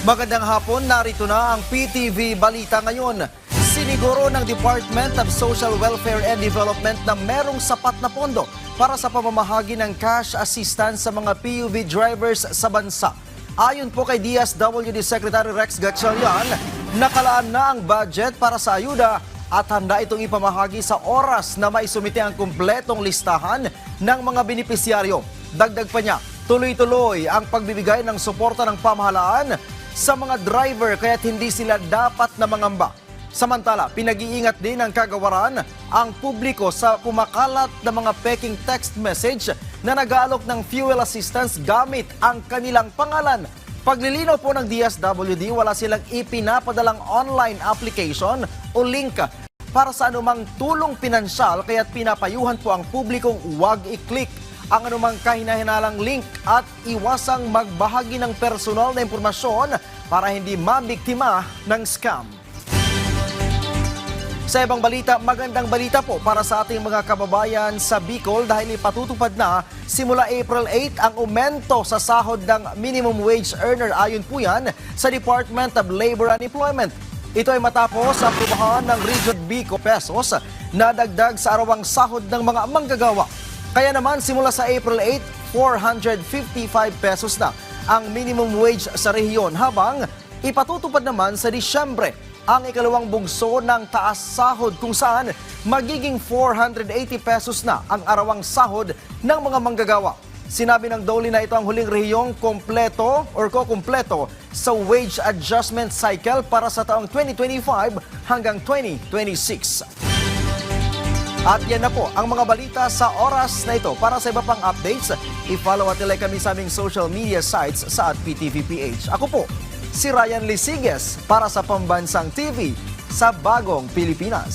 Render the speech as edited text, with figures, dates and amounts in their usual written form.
Magandang hapon, narito na ang PTV Balita ngayon. Siniguro ng Department of Social Welfare and Development na merong sapat na pondo para sa pamamahagi ng cash assistance sa mga PUV drivers sa bansa. Ayon po kay DSWD Secretary Rex Gatchalian, nakalaan na ang budget para sa ayuda at handa itong ipamahagi sa oras na maisumite ang kumpletong listahan ng mga benepisyaryo. Dagdag pa niya, tuloy-tuloy ang pagbibigay ng suporta ng pamahalaan sa mga driver kaya't hindi sila dapat na mangamba. Samantala, pinag-iingat din ng kagawaran ang publiko sa kumakalat na mga peking text message na nag-aalok ng fuel assistance gamit ang kanilang pangalan. Paglilinaw po ng DSWD, wala silang ipinapadalang online application o link para sa anumang tulong pinansyal kaya't pinapayuhan po ang publikong huwag i-click ang anumang kahinahinalang link at iwasang magbahagi ng personal na impormasyon para hindi mabiktima ng scam. Sa ibang balita, magandang balita po para sa ating mga kababayan sa Bicol dahil ipatutupad na simula April 8 ang aumento sa sahod ng minimum wage earner. Ayon po yan sa Department of Labor and Employment. Ito ay matapos ang aprubahan ng Region Bicol pesos na dagdag sa arawang sahod ng mga manggagawa. Kaya naman simula sa April 8, 455 pesos na ang minimum wage sa rehiyon habang ipatutupad naman sa Disyembre ang ikalawang bugso ng taas sahod kung saan magiging 480 pesos na ang arawang sahod ng mga manggagawa. Sinabi ng DOLE na ito ang huling rehiyong kompleto or kukumpleto sa wage adjustment cycle para sa taong 2025 hanggang 2026. At yan na po ang mga balita sa oras na ito. Para sa iba pang updates, i-follow at ilike kami sa aming social media sites sa @PTVPH. Ako po, si Ryan Lisiges para sa Pambansang TV sa Bagong Pilipinas.